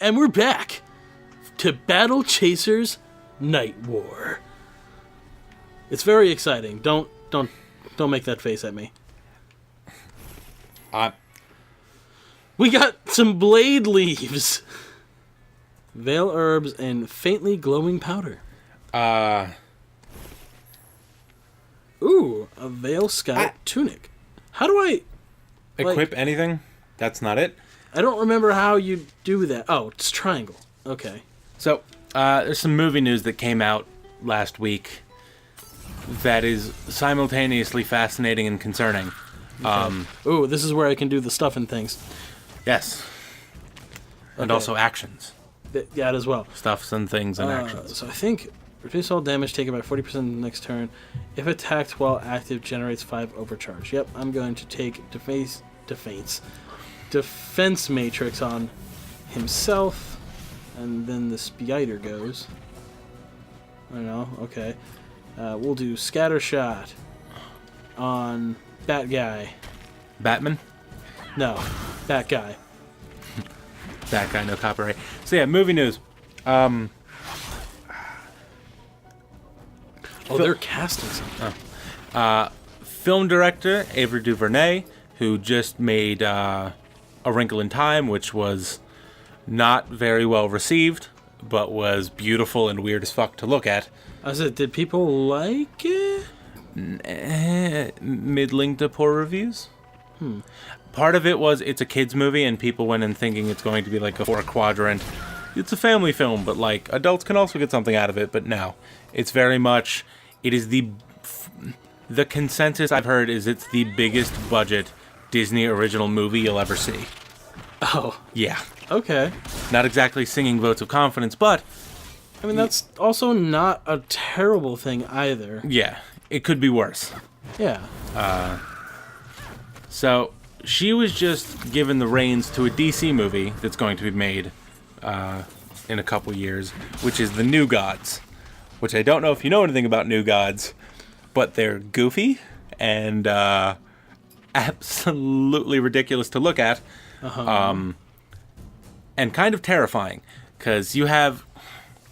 And we're back to Battle Chasers Nightwar. It's very exciting. Don't make that face at me. We got some blade leaves, veil herbs, and faintly glowing powder. Ooh, a veil scout tunic. How do I equip anything? That's not it. I don't remember how you do that. Oh, it's triangle. Okay. So, there's some movie news that came out last week that is simultaneously fascinating and concerning. Okay. Ooh, this is where I can do the stuff and things. Yes. And Okay. also actions. That as well. Stuffs and things and actions. So I think reduce all damage taken by 40% the next turn. If attacked while active, generates 5 overcharge. Yep, I'm going to take defense matrix on himself, and then the spider goes. I don't know. Okay. We'll do scatter shot on that guy. Batman? No, that guy. That guy, no copyright. So yeah, movie news. Oh, they're casting something. Film director Ava DuVernay, who just made A Wrinkle in Time, which was not very well received, but was beautiful and weird as fuck to look at. I said, did people like it? Middling to poor reviews. Part of it was it's a kids movie, and people went in thinking it's going to be like a 4-quadrant. It's a family film, but like adults can also get something out of it. But no, it's very much. It is the consensus I've heard is it's the biggest budget Disney original movie you'll ever see. Oh. Yeah. Okay. Not exactly singing votes of confidence, but I mean, that's also not a terrible thing either. yeah, it could be worse. Yeah. So she was just given the reins to a DC movie that's going to be made in a couple years, which is The New Gods, which I don't know if you know anything about New Gods, but they're goofy and absolutely ridiculous to look at, and kind of terrifying, because you have...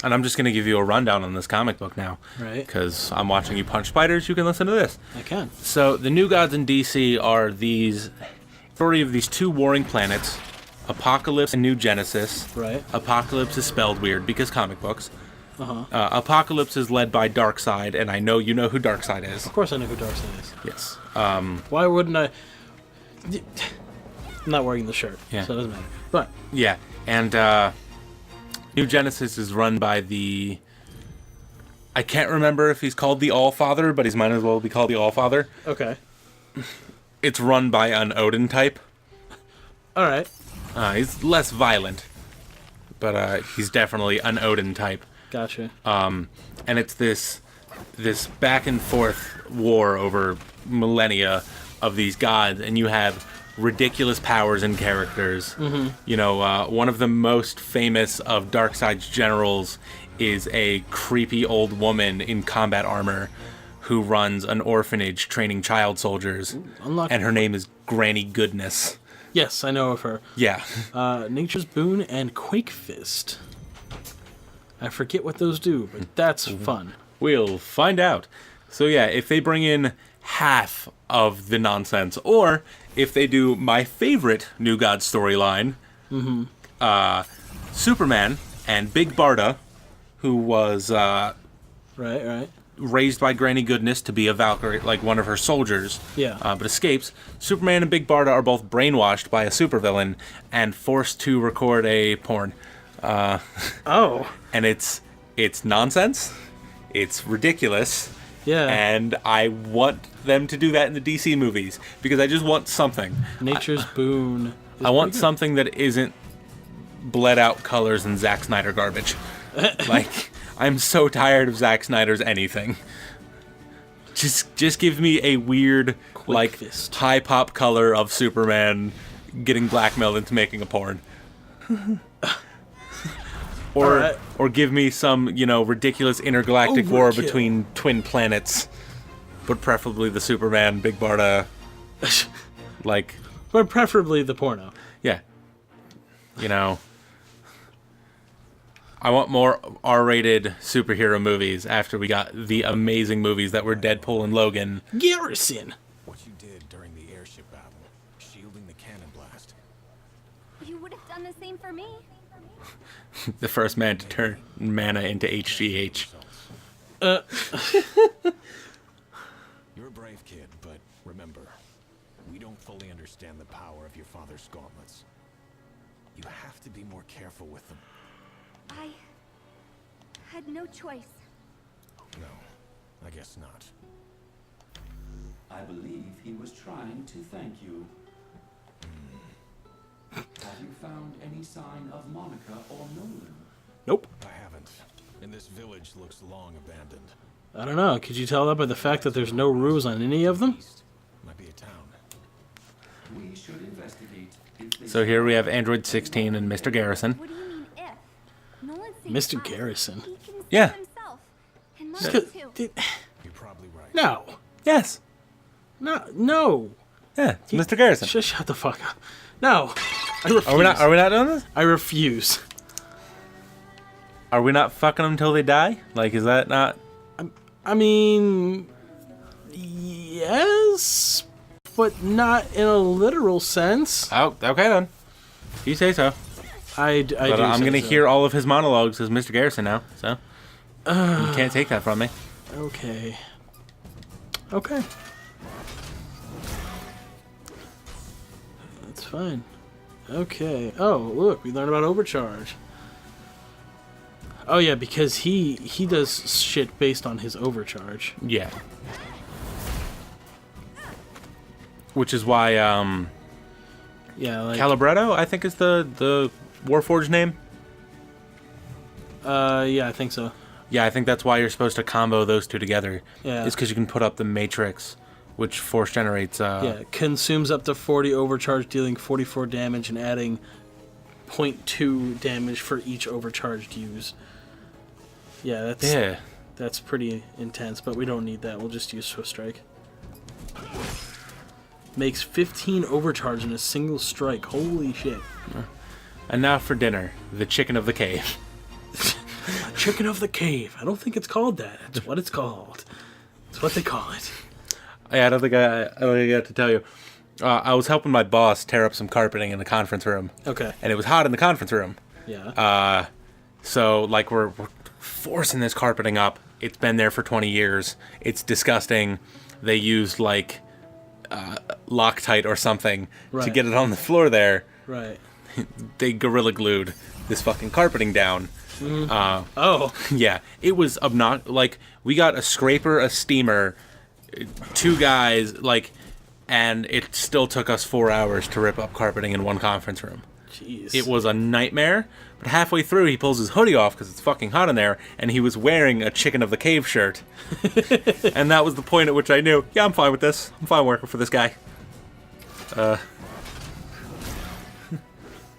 And I'm just going to give you a rundown on this comic book now. Right. Because I'm watching you punch spiders, you can listen to this. I can. So, the New Gods in DC are these story of these 2 warring planets, Apocalypse and New Genesis. Right. Apocalypse is spelled weird because comic books. Apocalypse is led by Darkseid, and I know you know who Darkseid is. Of course I know who Darkseid is. Yes. Why wouldn't I... I'm not wearing the shirt, Yeah. so it doesn't matter. But... Yeah, and New Genesis is run by the... I can't remember if he's called the Allfather, but he might as well be called the Allfather. Okay. It's run by an Odin type. Alright. He's less violent, but he's definitely an Odin type. Gotcha. And it's this back and forth war over millennia of these gods, and you have ridiculous powers and characters. Mm-hmm. You know, one of the most famous of Darkseid's generals is a creepy old woman in combat armor who runs an orphanage training child soldiers. Unlucky. And her name is Granny Goodness. Yes, I know of her. Yeah. Nature's Boon and Quake Fist. I forget what those do, but that's fun. We'll find out. So yeah, if they bring in half of the nonsense, or if they do my favorite New God storyline, Superman and Big Barda, who was Right. raised by Granny Goodness to be a Valkyrie, like one of her soldiers, Yeah. but escapes. Superman and Big Barda are both brainwashed by a supervillain and forced to record a porn. Oh. And it's nonsense. It's ridiculous. Yeah. And I want them to do that in the DC movies because I just want something. Nature's Boon. I want something that isn't bled out colors and Zack Snyder garbage. Like, I'm so tired of Zack Snyder's anything. Just give me a weird, Quick fist. high pop color of Superman getting blackmailed into making a porn. Or give me some, ridiculous intergalactic war Overkill. between twin planets, but preferably the Superman, Big Barda, But preferably the porno. yeah. I want more R-rated superhero movies after we got the amazing movies that were Deadpool and Logan. Garrison. What you did during the airship battle, shielding the cannon blast. You would have done the same for me. The first man to turn mana into HGH. You're a brave kid, but remember, we don't fully understand the power of your father's gauntlets. You have to be more careful with them. I had no choice. No, I guess not. I believe he was trying to thank you. Have you found any sign of Monica or Nolan? Nope. I haven't. And this village looks long abandoned. I don't know. Could you tell that by the fact that there's no roofs on any of them? East might be a town. We should investigate. So here we have Android 16 and Mr. Garrison. What do you mean if? Nolan saved Mr. us. Garrison. He can save Yeah. himself. And Just Mom 'cause- too. You're probably right. No. Yes. No. Yeah, it's Mr. Garrison. Just shut the fuck up. No. I refuse. Are we not doing this? I refuse. Are we not fucking them until they die? Like, is that not... I mean, yes, but not in a literal sense. Oh, okay then. You say so. I do. But I'm say going to so. hear all of his monologues as Mr. Garrison now, so... you can't take that from me. Okay. Okay. That's fine. Okay. Oh, look, we learned about Overcharge. Oh yeah, because he does shit based on his Overcharge. Yeah. Which is why, Yeah, like Calibretto, I think is the Warforged name. yeah, I think so. Yeah, I think that's why you're supposed to combo those two together. Yeah. It's because you can put up the Matrix, which force generates... Yeah, consumes up to 40 Overcharge, dealing 44 damage and adding 0.2 damage for each overcharged use. Yeah, that's pretty intense, but we don't need that. We'll just use Swift Strike. Makes 15 overcharge in a single strike. Holy shit. And now for dinner, the chicken of the cave. Chicken of the cave. I don't think it's called that. That's what it's called. That's what they call it. Yeah, I don't think I got to tell you. I was helping my boss tear up some carpeting in the conference room. Okay. And it was hot in the conference room. Yeah. So, like, we're forcing this carpeting up. It's been there for 20 years. It's disgusting. They used, like, Loctite or something to Right. get it on the floor there. Right. They Gorilla Glued this fucking carpeting down. Oh. Yeah, it was obnoxious. Like, we got a scraper, a steamer, 2 guys, like, and it still took us 4 hours to rip up carpeting in one conference room. Jeez. It was a nightmare, but halfway through he pulls his hoodie off because it's fucking hot in there, and he was wearing a Chicken of the Cave shirt. And that was the point at which I knew, yeah, I'm fine with this. I'm fine working for this guy.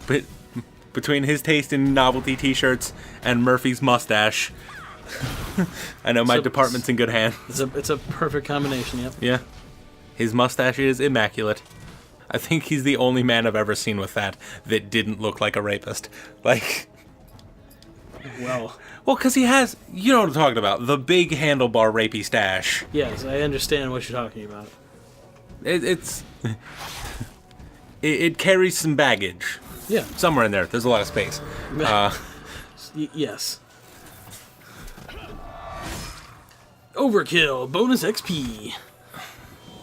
But between his taste in novelty t-shirts and Murphy's mustache, I know my So- department's in good hands. It's a perfect combination, yep. Yeah. His mustache is immaculate. I think he's the only man I've ever seen with that didn't look like a rapist. Like, Well, because he has, you know what I'm talking about, the big handlebar rapey stash. yes, I understand what you're talking about. It carries some baggage. Yeah. Somewhere in there. There's a lot of space. Yes. Overkill, bonus XP.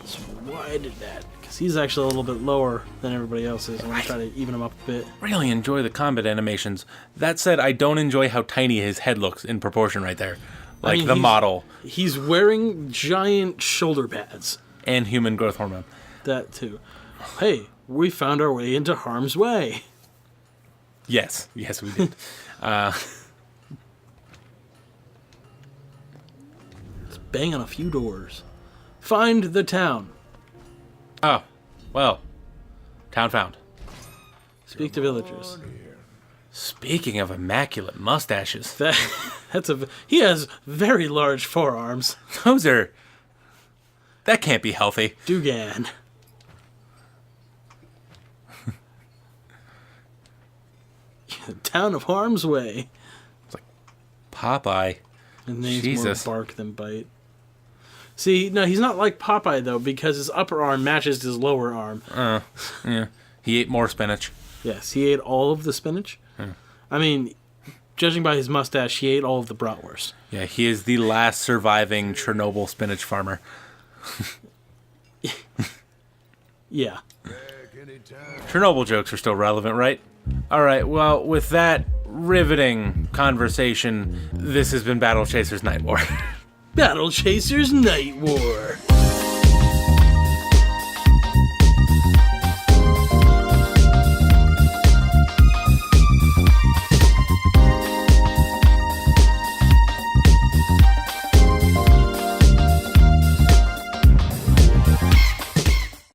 So why did that? Because he's actually a little bit lower than everybody else is. I'm going to try to even him up a bit. Really enjoy the combat animations. That said, I don't enjoy how tiny his head looks in proportion right there. Like, mean, the he's- model He's wearing giant shoulder pads. and human growth hormone. That too. Hey, we found our way into harm's way. Yes, we did. Let's bang on a few doors. Find the town. Oh, well, town found. Speak to villagers. Speaking of immaculate mustaches, He has very large forearms. that can't be healthy. Dugan. Town of Harm's Way. Popeye. His name's Jesus. more bark than bite. See, no, he's not like Popeye, though, because his upper arm matches his lower arm. Yeah. He ate more spinach. Yes, he ate all of the spinach. I mean, judging by his mustache, he ate all of the bratwurst. Yeah, he is the last surviving Chernobyl spinach farmer. Yeah. Chernobyl jokes are still relevant, right? All right, well, with that riveting conversation, this has been Battle Chasers Nightwar. Battle Chasers Nightwar.